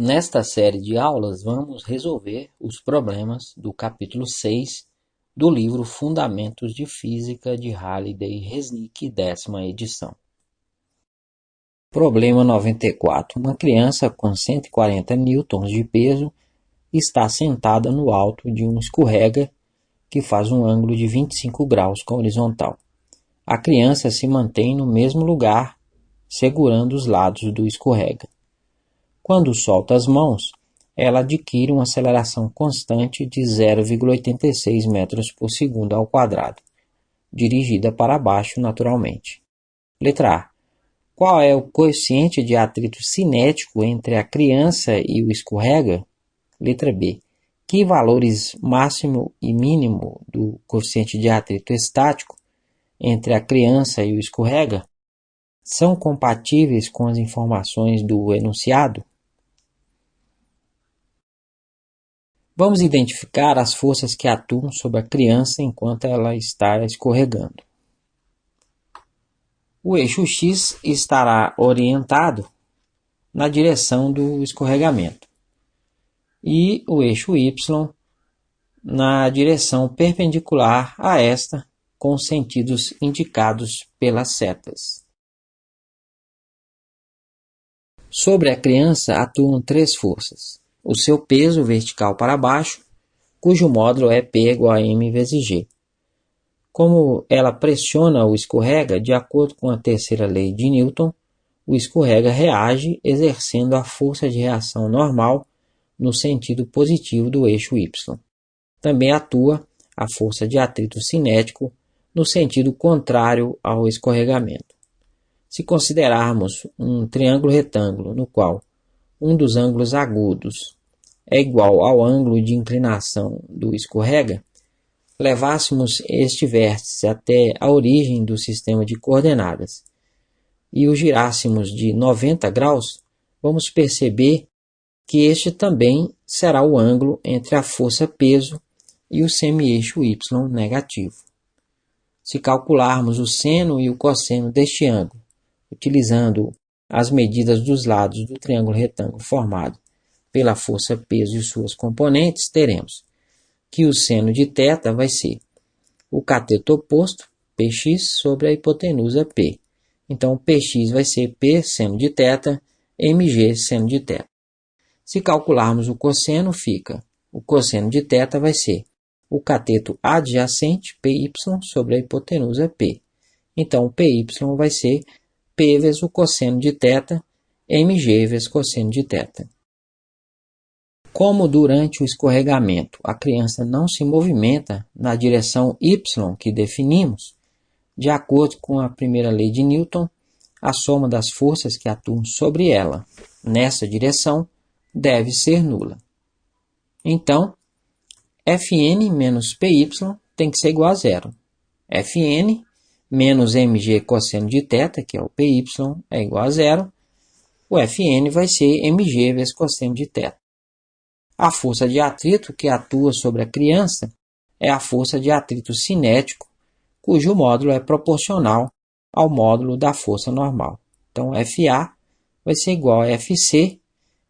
Nesta série de aulas, vamos resolver os problemas do capítulo 6 do livro Fundamentos de Física de Halliday e Resnick, 10ª edição. Problema 94. Uma criança com 140 newtons de peso está sentada no alto de um escorrega que faz um ângulo de 25 graus com a horizontal. A criança se mantém no mesmo lugar, segurando os lados do escorrega. Quando solta as mãos, ela adquire uma aceleração constante de 0,86 metros por segundo ao quadrado, dirigida para baixo naturalmente. Letra A. Qual é o coeficiente de atrito cinético entre a criança e o escorrega? Letra B. Que valores máximo e mínimo do coeficiente de atrito estático entre a criança e o escorrega são compatíveis com as informações do enunciado? Vamos identificar as forças que atuam sobre a criança enquanto ela está escorregando. O eixo X estará orientado na direção do escorregamento e o eixo Y na direção perpendicular a esta, com os sentidos indicados pelas setas. Sobre a criança atuam três forças. O seu peso vertical para baixo, cujo módulo é P igual a M vezes G. Como ela pressiona o escorrega, de acordo com a terceira lei de Newton, o escorrega reage exercendo a força de reação normal no sentido positivo do eixo Y. Também atua a força de atrito cinético no sentido contrário ao escorregamento. Se considerarmos um triângulo retângulo no qual um dos ângulos agudos é igual ao ângulo de inclinação do escorrega, levássemos este vértice até a origem do sistema de coordenadas e o girássemos de 90 graus, vamos perceber que este também será o ângulo entre a força-peso e o semi-eixo Y negativo. Se calcularmos o seno e o cosseno deste ângulo, utilizando as medidas dos lados do triângulo retângulo formado pela força-peso e suas componentes, teremos que o seno de θ vai ser o cateto oposto, Px, sobre a hipotenusa P. Então, Px vai ser P seno de θ, Mg seno de θ. Se calcularmos o cosseno, fica o cosseno de θ vai ser o cateto adjacente, Py, sobre a hipotenusa P. Então, Py vai ser P vezes o cosseno de θ, Mg vezes cosseno de θ. Como durante o escorregamento a criança não se movimenta na direção Y que definimos, de acordo com a primeira lei de Newton, a soma das forças que atuam sobre ela nessa direção deve ser nula. Então, Fn menos Py tem que ser igual a zero. Fn menos Mg cosseno de θ, que é o Py, é igual a zero. O Fn vai ser Mg vezes cosseno de θ. A força de atrito que atua sobre a criança é a força de atrito cinético, cujo módulo é proporcional ao módulo da força normal. Então, Fa vai ser igual a Fc,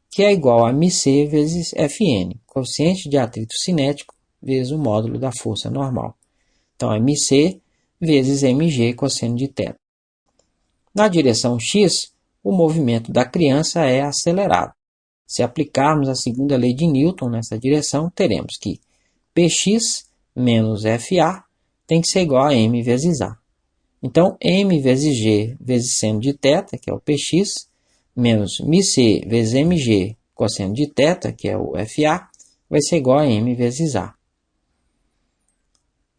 que é igual a mc vezes Fn, coeficiente de atrito cinético vezes o módulo da força normal. Então, é mc vezes mg cosseno de θ. Na direção x, o movimento da criança é acelerado. Se aplicarmos a segunda lei de Newton nessa direção, teremos que Px menos Fa tem que ser igual a m vezes a. Então, m vezes g vezes seno de θ, que é o Px, menos mc vezes mg cosseno de θ, que é o Fa, vai ser igual a m vezes a.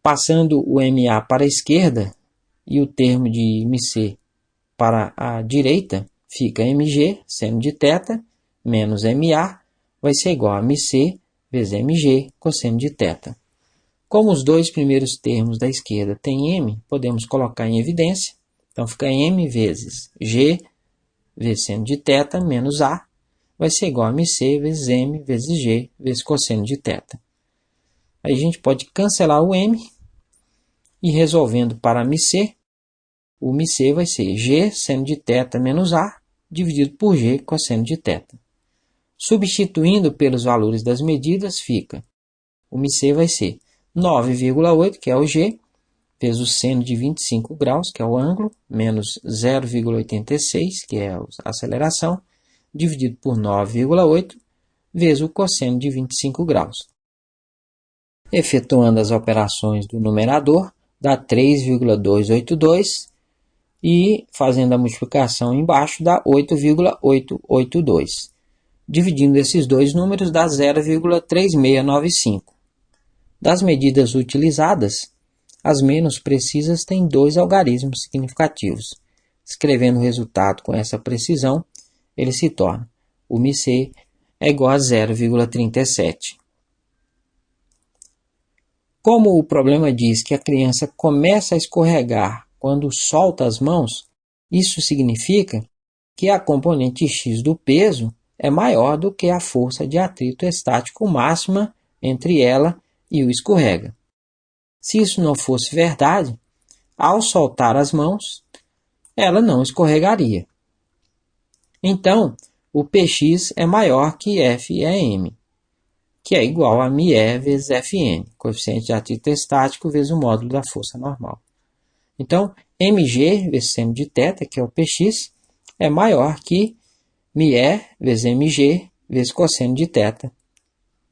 Passando o ma para a esquerda e o termo de mc para a direita, fica mg seno de θ menos ma vai ser igual a mc vezes mg cosseno de θ. Como os dois primeiros termos da esquerda têm m, podemos colocar em evidência. Então, fica m vezes g vezes seno de θ menos a vai ser igual a mc vezes m vezes g vezes cosseno de θ. Aí a gente pode cancelar o m e resolvendo para mc, o mc vai ser g seno de θ menos a dividido por g cosseno de θ. Substituindo pelos valores das medidas, fica, o μc vai ser 9,8, que é o G, vezes o seno de 25 graus, que é o ângulo, menos 0,86, que é a aceleração, dividido por 9,8, vezes o cosseno de 25 graus. Efetuando as operações do numerador, dá 3,282 e fazendo a multiplicação embaixo dá 8,882. Dividindo esses dois números dá 0,3695. Das medidas utilizadas, as menos precisas têm dois algarismos significativos. Escrevendo o resultado com essa precisão, ele se torna o μc é igual a 0,37. Como o problema diz que a criança começa a escorregar quando solta as mãos, isso significa que a componente x do peso é maior do que a força de atrito estático máxima entre ela e o escorrega. Se isso não fosse verdade, ao soltar as mãos, ela não escorregaria. Então, o Px é maior que Fem, que é igual a μe vezes Fn, coeficiente de atrito estático vezes o módulo da força normal. Então, mg vezes seno de θ, que é o Px, é maior que μe vezes mg vezes cosseno de θ.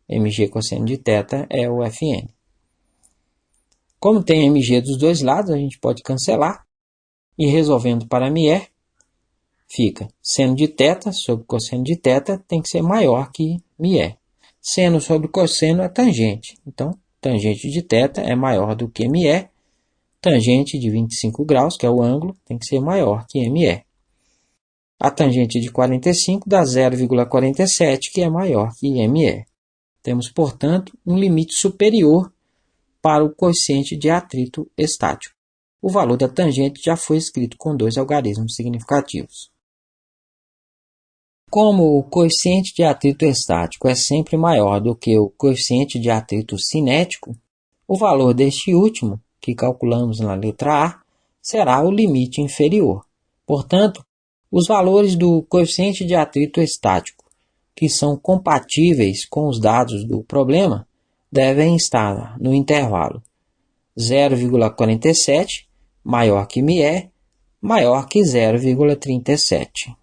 mg cosseno de θ é o Fn. Como tem mg dos dois lados, a gente pode cancelar. E resolvendo para μe, fica seno de θ sobre cosseno de θ tem que ser maior que μe. Seno sobre cosseno é tangente. Então, tangente de θ é maior do que μe. Tangente de 25 graus, que é o ângulo, tem que ser maior que ME. A tangente de 45 dá 0,47, que é maior que ME. Temos, portanto, um limite superior para o coeficiente de atrito estático. O valor da tangente já foi escrito com dois algarismos significativos. Como o coeficiente de atrito estático é sempre maior do que o coeficiente de atrito cinético, o valor deste último, que calculamos na letra A, será o limite inferior. Portanto, os valores do coeficiente de atrito estático, que são compatíveis com os dados do problema, devem estar no intervalo 0,47 maior que μe, maior que 0,37.